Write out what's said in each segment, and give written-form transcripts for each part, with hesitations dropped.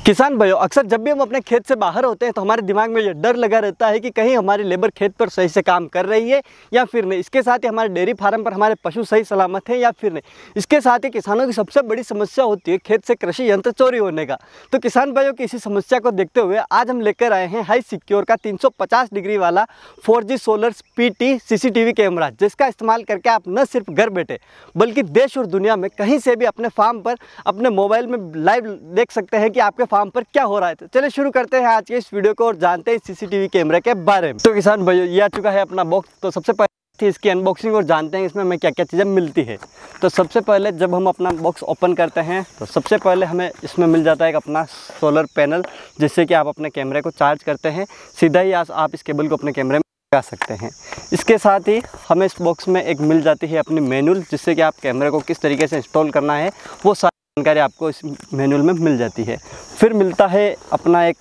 किसान भाइयों, अक्सर जब भी हम अपने खेत से बाहर होते हैं तो हमारे दिमाग में ये डर लगा रहता है कि कहीं हमारी लेबर खेत पर सही से काम कर रही है या फिर नहीं। इसके साथ ही हमारे डेयरी फार्म पर हमारे पशु सही सलामत हैं या फिर नहीं। इसके साथ ही किसानों की सबसे बड़ी समस्या होती है खेत से कृषि यंत्र चोरी होने का। तो किसान भाइयों की इसी समस्या को देखते हुए आज हम लेकर आए हैं हाई सिक्योर का 350 डिग्री वाला 4G solar PT CCTV camera, जिसका इस्तेमाल करके आप न सिर्फ घर बैठे बल्कि देश और दुनिया में कहीं से भी अपने फार्म पर अपने मोबाइल में लाइव देख सकते हैं कि आपके फार्म पर क्या हो रहा है। तो चलिए शुरू करते हैं आज के इस वीडियो को और जानते हैं CCTV कैमरे के बारे में। तो किसान भाइयों, ये आ चुका है अपना बॉक्स। तो सबसे पहले इसकी अनबॉक्सिंग और जानते हैं इसमें हमें क्या क्या चीज़ें मिलती है। तो सबसे पहले जब हम अपना बॉक्स ओपन करते हैं तो सबसे पहले हमें इसमें मिल जाता है एक अपना सोलर पैनल, जिससे कि आप अपने कैमरे को चार्ज करते हैं। सीधा ही आप इस केबल को अपने कैमरे में लगा सकते हैं। इसके साथ ही हमें इस बॉक्स में एक मिल जाती है अपनी मैनुअल, जिससे कि आप कैमरे को किस तरीके से इंस्टॉल करना है वो सारी जानकारी आपको इस मैनुअल में मिल जाती है। फिर मिलता है अपना एक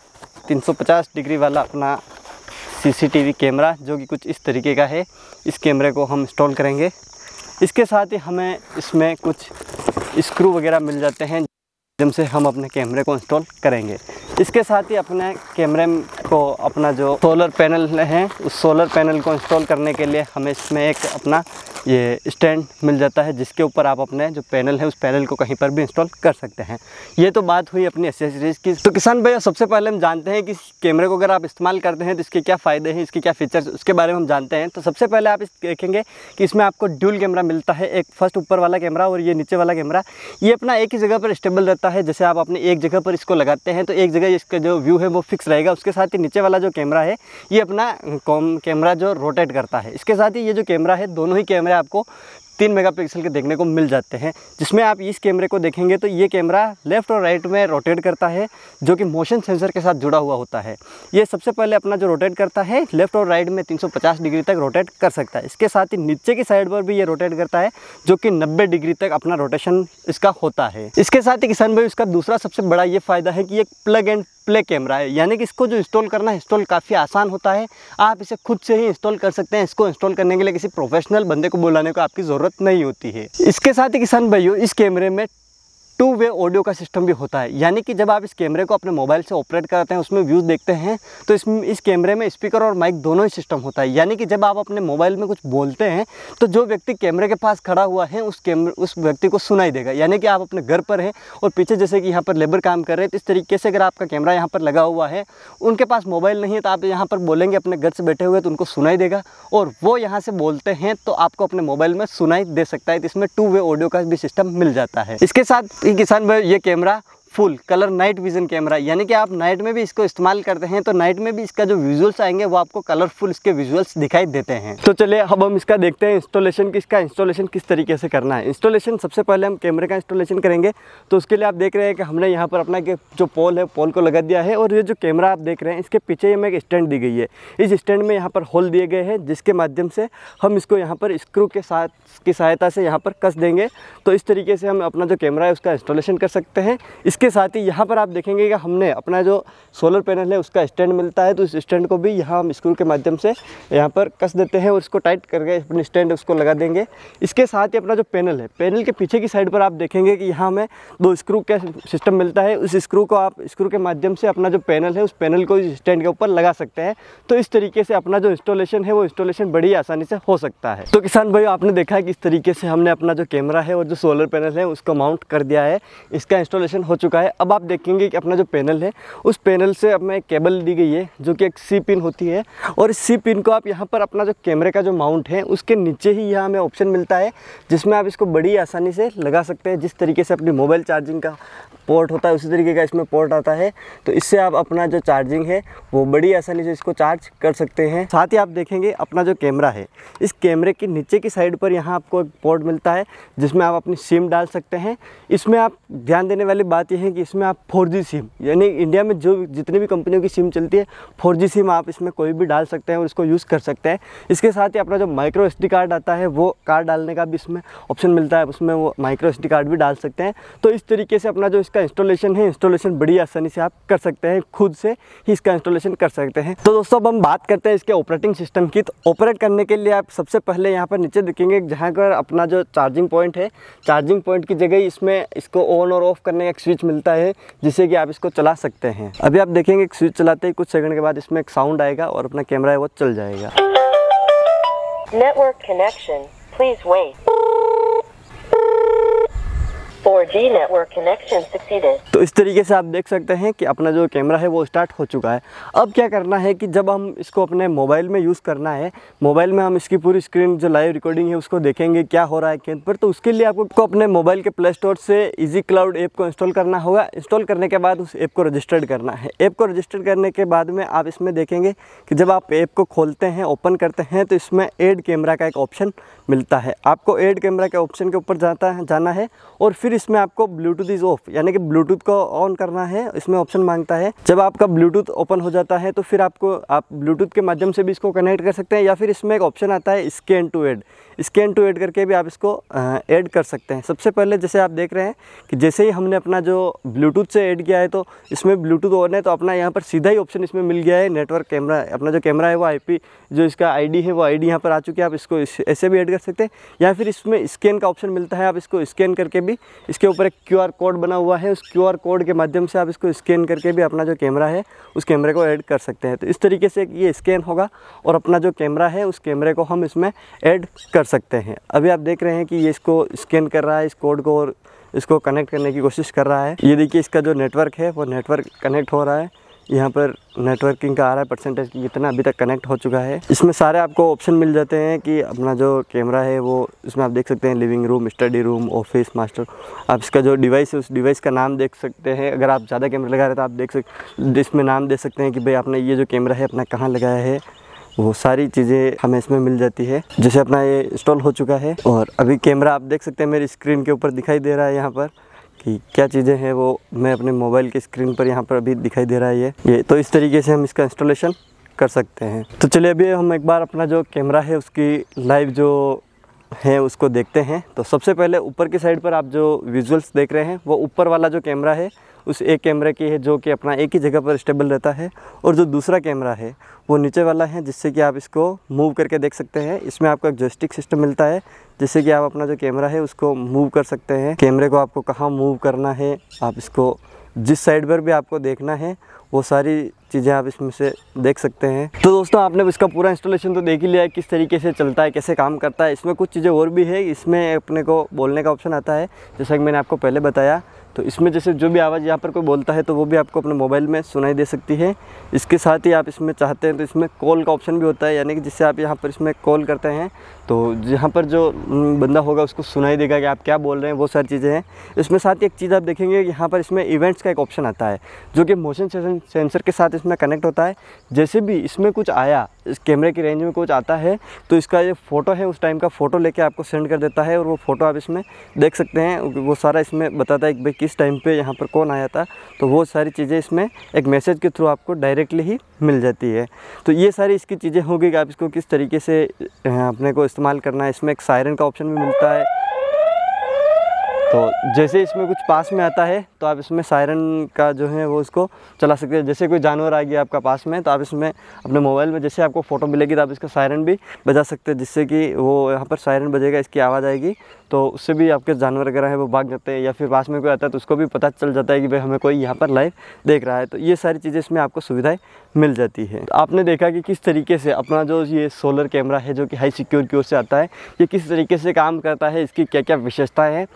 350 डिग्री वाला अपना CCTV कैमरा, जो कि कुछ इस तरीके का है। इस कैमरे को हम इंस्टॉल करेंगे। इसके साथ ही हमें इसमें कुछ स्क्रू वगैरह मिल जाते हैं जिनसे हम अपने कैमरे को इंस्टॉल करेंगे। इसके साथ ही अपने कैमरे को अपना जो सोलर पैनल है उस सोलर पैनल को इंस्टॉल करने के लिए हमें इसमें एक अपना ये स्टैंड मिल जाता है, जिसके ऊपर आप अपने जो पैनल है उस पैनल को कहीं पर भी इंस्टॉल कर सकते हैं। ये तो बात हुई अपनी एसेसरीज की। तो किसान भैया, सबसे पहले हम जानते हैं कि इस कैमरे को अगर आप इस्तेमाल करते हैं तो इसके क्या फ़ायदे हैं, इसके क्या फीचर्स, उसके बारे में हम जानते हैं। तो सबसे पहले आप इस देखेंगे कि इसमें आपको ड्यूल कैमरा मिलता है, एक फर्स्ट ऊपर वाला कैमरा और ये नीचे वाला कैमरा। ये अपना एक ही जगह पर स्टेबल रहता है। जैसे आप अपने एक जगह पर इसको लगाते हैं तो एक जगह इसका जो व्यू है वो फिक्स रहेगा। उसके साथ ही नीचे वाला जो कैमरा है ये अपना कैमरा जो रोटेट करता है। इसके साथ ही ये जो कैमरा है, दोनों ही कैमरे आपको 3 मेगापिक्सल के देखने को मिल जाते हैं। जिसमें आप इस कैमरे को देखेंगे तो ये कैमरा लेफ़्ट और राइट में रोटेट करता है, जो कि मोशन सेंसर के साथ जुड़ा हुआ होता है। ये सबसे पहले अपना जो रोटेट करता है लेफ़्ट और राइट में 350 डिग्री तक रोटेट कर सकता है। इसके साथ ही नीचे की साइड पर भी ये रोटेट करता है, जो कि 90 डिग्री तक अपना रोटेशन इसका होता है। इसके साथ ही किसान भाई, इसका दूसरा सबसे बड़ा ये फ़ायदा है कि ये प्लग एंड प्ले कैमरा है, यानी कि इसको जो इंस्टॉल करना है, इंस्टॉल काफ़ी आसान होता है। आप इसे खुद से ही इंस्टॉल कर सकते हैं। इसको इंस्टॉल करने के लिए किसी प्रोफेशनल बंदे को बुलाने को आपकी ज़रूरत नहीं होती है। इसके साथ ही किसान भाइयों, इस कैमरे में 2 वे ऑडियो का सिस्टम भी होता है, यानी कि जब आप इस कैमरे को अपने मोबाइल से ऑपरेट करते हैं, उसमें व्यूज़ देखते हैं, तो इस कैमरे में स्पीकर और माइक दोनों ही सिस्टम होता है। यानी कि जब आप अपने मोबाइल में कुछ बोलते हैं तो जो व्यक्ति कैमरे के पास खड़ा हुआ है उस व्यक्ति को सुनाई देगा। यानी कि आप अपने घर पर हैं और पीछे जैसे कि यहाँ पर लेबर काम कर रहे हैं, तो इस तरीके से अगर आपका कैमरा यहाँ पर लगा हुआ है, उनके पास मोबाइल नहीं है, तो आप यहाँ पर बोलेंगे अपने घर से बैठे हुए तो उनको सुनाई देगा, और वो यहाँ से बोलते हैं तो आपको अपने मोबाइल में सुनाई दे सकता है। तो इसमें 2 वे ऑडियो का भी सिस्टम मिल जाता है। इसके साथ किसान भाई, ये camera full colour night vision camera, यानी कि आप नाइट में भी इसको इस्तेमाल करते हैं तो नाइट में भी इसका जो विजुअल्स आएंगे वो आपको कलरफुल इसके विजुअल्स दिखाई देते हैं। तो चलिए अब हम इसका देखते हैं इंस्टॉलेशन, इसका इंस्टॉलेशन किस तरीके से करना है। इंस्टॉलेशन सबसे पहले हम कैमरे का इंस्टॉलेशन करेंगे। तो उसके लिए आप देख रहे हैं कि हमने यहाँ पर अपना जो पोल है, पोल को लगा दिया है, और ये जो कैमरा आप देख रहे हैं इसके पीछे हमें एक स्टैंड दी गई है। इस स्टैंड में यहाँ पर होल दिए गए हैं, जिसके माध्यम से हम इसको यहाँ पर स्क्रू के साथ की सहायता से यहाँ पर कस देंगे। तो इस तरीके से हम अपना जो कैमरा है उसका इंस्टॉलेशन कर सकते हैं। इसके साथ ही यहाँ पर आप देखेंगे कि हमने अपना जो सोलर पैनल है उसका स्टैंड मिलता है, तो इस स्टैंड को भी यहाँ हम स्क्रू के माध्यम से यहाँ पर कस देते हैं और इसको टाइट करके अपनी स्टैंड उसको लगा देंगे। इसके साथ ही अपना जो पैनल है, पैनल के पीछे की साइड पर आप देखेंगे कि यहाँ हमें 2 स्क्रू का सिस्टम मिलता है। उस स्क्रू को आप स्क्रू के माध्यम से अपना जो पैनल है उस पैनल को इस स्टैंड के ऊपर लगा सकते हैं। तो इस तरीके से अपना जो इंस्टॉलेशन है वो इंस्टॉलेशन बड़ी आसानी से हो सकता है। तो किसान भाई, आपने देखा है कि इस तरीके से हमने अपना जो कैमरा है और जो सोलर पैनल है उसको माउंट कर दिया है। इसका इंस्टॉलेशन हो चुका है। अब आप देखेंगे कि अपना जो पैनल है उस पैनल से अब एक केबल दी गई है, जो कि एक C पिन होती है, और इस C पिन को आप यहाँ पर अपना जो कैमरे का जो माउंट है उसके नीचे ही यहाँ हमें ऑप्शन मिलता है, जिसमें आप इसको बड़ी आसानी से लगा सकते हैं। जिस तरीके से अपनी मोबाइल चार्जिंग का पोर्ट होता है उसी तरीके का इसमें पोर्ट आता है। तो इससे आप अपना जो चार्जिंग है वो बड़ी आसानी से इसको चार्ज कर सकते हैं। साथ ही आप देखेंगे अपना जो कैमरा है, इस कैमरे के नीचे की साइड पर यहाँ आपको एक पोर्ट मिलता है, जिसमें आप अपनी सिम डाल सकते हैं। इसमें आप ध्यान देने वाली बात यह है कि इसमें आप 4G सिम, यानी इंडिया में जो जितनी भी कंपनियों की सिम चलती है 4G सिम आप इसमें कोई भी डाल सकते हैं और इसको यूज़ कर सकते हैं। इसके साथ ही अपना जो माइक्रो SD कार्ड आता है वो कार्ड डालने का भी इसमें ऑप्शन मिलता है, उसमें वो माइक्रो SD कार्ड भी डाल सकते हैं। तो इस तरीके से अपना जो इसका इंस्टॉलेशन है, इंस्टॉलेशन बड़ी आसानी से आप कर सकते हैं, खुद से ही इसका इंस्टॉलेशन कर सकते हैं। तो दोस्तों अब हम बात करते हैं इसके ऑपरेटिंग सिस्टम की। तो ऑपरेट करने के लिए आप सबसे पहले यहाँ पर नीचे देखेंगे जहाँ पर अपना जो चार्जिंग पॉइंट है, चार्जिंग पॉइंट की जगह इसमें इसको ऑन और ऑफ करने का एक स्विच मिलता है जिससे कि आप इसको चला सकते हैं। अभी आप देखेंगे स्विच चलाते ही कुछ सेकंड के बाद इसमें एक साउंड आएगा और अपना कैमरा है वो चल जाएगा। Network connection, please wait. 4G network connection succeeded. तो इस तरीके से आप देख सकते हैं कि अपना जो कैमरा है वो स्टार्ट हो चुका है। अब क्या करना है कि जब हम इसको अपने मोबाइल में यूज़ करना है, मोबाइल में हम इसकी पूरी स्क्रीन जो लाइव रिकॉर्डिंग है उसको देखेंगे क्या हो रहा है खेत पर, तो उसके लिए आपको अपने मोबाइल के प्ले स्टोर से इजी क्लाउड ऐप को इंस्टॉल करना होगा। इंस्टॉल करने के बाद उस ऐप को रजिस्टर्ड करना है। ऐप को रजिस्टर करने के बाद में आप इसमें देखेंगे कि जब आप ऐप को खोलते हैं, ओपन करते हैं, तो इसमें ऐड कैमरा का एक ऑप्शन मिलता है। आपको ऐड कैमरा के ऑप्शन के ऊपर जाना है और फिर इसमें आपको ब्लूटूथ इज़ ऑफ यानी कि ब्लूटूथ को ऑन करना है। इसमें ऑप्शन मांगता है। जब आपका ब्लूटूथ ओपन हो जाता है तो फिर आप ब्लूटूथ के माध्यम से भी इसको कनेक्ट कर सकते हैं, या फिर इसमें एक ऑप्शन आता है स्कैन टू ऐड करके भी आप इसको ऐड कर सकते हैं। सबसे पहले जैसे आप देख रहे हैं कि जैसे ही हमने अपना जो ब्लूटूथ से ऐड किया है तो इसमें ब्लूटूथ ऑन है, तो अपना यहाँ पर सीधा ही ऑप्शन इसमें मिल गया है नेटवर्क कैमरा। अपना जो कैमरा है वो IP जो इसका ID है वो ID यहाँ पर आ चुकी है। आप इसको ऐसे भी ऐड कर सकते हैं, या फिर इसमें स्कैन का ऑप्शन मिलता है। आप इसको स्कैन करके भी, इसके ऊपर एक QR कोड बना हुआ है, उस QR कोड के माध्यम से आप इसको स्कैन करके भी अपना जो कैमरा है उस कैमरे को ऐड कर सकते हैं। तो इस तरीके से ये स्कैन होगा और अपना जो कैमरा है उस कैमरे को हम इसमें ऐड कर सकते हैं। अभी आप देख रहे हैं कि ये इसको स्कैन कर रहा है इस कोड को और इसको कनेक्ट करने की कोशिश कर रहा है। ये देखिए इसका जो नेटवर्क है वो नेटवर्क कनेक्ट हो रहा है। यहाँ पर नेटवर्किंग का आ रहा है परसेंटेज की कितना अभी तक कनेक्ट हो चुका है। इसमें सारे आपको ऑप्शन मिल जाते हैं कि अपना जो कैमरा है वो इसमें आप देख सकते हैं living room, study room, office, master. आप इसका जो डिवाइस है उस डिवाइस का नाम देख सकते हैं। अगर आप ज़्यादा कैमरा लगा रहे हैं तो आप देख सकते इसमें नाम दे सकते हैं कि भाई आपने ये जो कैमरा है अपना कहाँ लगाया है। वो सारी चीज़ें हमें इसमें मिल जाती है। जैसे अपना ये इंस्टॉल हो चुका है और अभी कैमरा आप देख सकते हैं मेरी स्क्रीन के ऊपर दिखाई दे रहा है यहाँ पर कि क्या चीज़ें हैं वो मैं अपने मोबाइल की स्क्रीन पर यहाँ पर अभी दिखाई दे रहा है ये। तो इस तरीके से हम इसका इंस्टॉलेशन कर सकते हैं। तो चलिए अभी हम एक बार अपना जो कैमरा है उसकी लाइव जो है उसको देखते हैं। तो सबसे पहले ऊपर की साइड पर आप जो विजुअल्स देख रहे हैं वो ऊपर वाला जो कैमरा है उस एक कैमरे की है जो कि अपना एक ही जगह पर स्टेबल रहता है, और जो दूसरा कैमरा है वो नीचे वाला है जिससे कि आप इसको मूव करके देख सकते हैं। इसमें आपको एक जॉयस्टिक सिस्टम मिलता है जिससे कि आप अपना जो कैमरा है उसको मूव कर सकते हैं। कैमरे को आपको कहाँ मूव करना है, आप इसको जिस साइड पर भी आपको देखना है वो सारी चीज़ें आप इसमें से देख सकते हैं। तो दोस्तों आपने इसका पूरा इंस्टॉलेशन तो देख ही लिया है किस तरीके से चलता है, कैसे काम करता है। इसमें कुछ चीज़ें और भी है। इसमें अपने को बोलने का ऑप्शन आता है जैसा कि मैंने आपको पहले बताया। तो इसमें जैसे जो भी आवाज़ यहाँ पर कोई बोलता है तो वो भी आपको अपने मोबाइल में सुनाई दे सकती है। इसके साथ ही आप इसमें चाहते हैं तो इसमें कॉल का ऑप्शन भी होता है, यानी कि जिससे आप यहाँ पर इसमें कॉल करते हैं तो यहाँ पर जो बंदा होगा उसको सुनाई देगा कि आप क्या बोल रहे हैं। वो सारी चीज़ें हैं इसमें। साथ ही एक चीज़ आप देखेंगे यहाँ पर इसमें इवेंट्स का एक ऑप्शन आता है जो कि मोशन सेंसर के साथ इसमें कनेक्ट होता है। जैसे भी इसमें कुछ आया, इस कैमरे की रेंज में कुछ आता है तो इसका जो फ़ोटो है उस टाइम का फ़ोटो लेके आपको सेंड कर देता है और वो फ़ोटो आप इसमें देख सकते हैं। वो सारा इसमें बताता है कि भाई किस टाइम पे यहाँ पर कौन आया था। तो वो सारी चीज़ें इसमें एक मैसेज के थ्रू आपको डायरेक्टली ही मिल जाती है। तो ये सारी इसकी चीज़ें होंगी कि आप इसको किस तरीके से अपने को इस्तेमाल करना है। इसमें एक सायरन का ऑप्शन भी मिलता है। तो जैसे इसमें कुछ पास में आता है तो आप इसमें सायरन का जो है वो उसको चला सकते हैं। जैसे कोई जानवर आ गया आपका पास में तो आप इसमें अपने मोबाइल में जैसे आपको फ़ोटो मिलेगी तो आप इसका सायरन भी बजा सकते हैं, जिससे कि वो यहाँ पर सायरन बजेगा, इसकी आवाज़ आएगी तो उससे भी आपके जानवर वगैरह है वो भाग जाते हैं। या फिर पास में कोई आता है तो उसको भी पता चल जाता है कि भाई हमें कोई यहाँ पर लाइव देख रहा है। तो ये सारी चीज़ें इसमें आपको सुविधाएं मिल जाती है। तो आपने देखा कि किस तरीके से अपना जो ये सोलर कैमरा है जो कि हाई सिक्योर की ओर से आता है ये किस तरीके से काम करता है, इसकी क्या क्या विशेषताएँ हैं।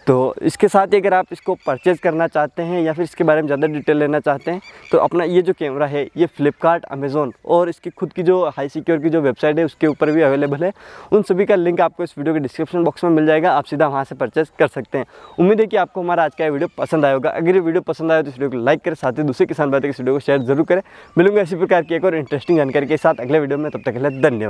तो इसके साथ ही अगर आप इसको परचेज़ करना चाहते हैं या फिर इसके बारे में ज़्यादा डिटेल लेना चाहते हैं तो अपना ये जो कैमरा है ये फ्लिपकार्ट, अमेज़ॉन और इसकी खुद की जो हाई सिक्योर की जो वेबसाइट है उसके ऊपर भी अवेलेबल है। उन सभी का लिंक आपको इस वीडियो के डिस्क्रिप्शन बॉक्स में मिल जाएगा, आप सीधा वहाँ से परचेज़ कर सकते हैं। उम्मीद है कि आपको हमारा आज का वीडियो पसंद आया होगा। अगर ये वीडियो पसंद आया तो इस वीडियो को लाइक करें, साथ ही दूसरे किसान भाई इस वीडियो को शेयर जरूर करें। मिलूंगा इसी प्रकार की एक और इंटरेस्टिंग जानकारी के साथ अगले वीडियो में, तब तक के लिए धन्यवाद।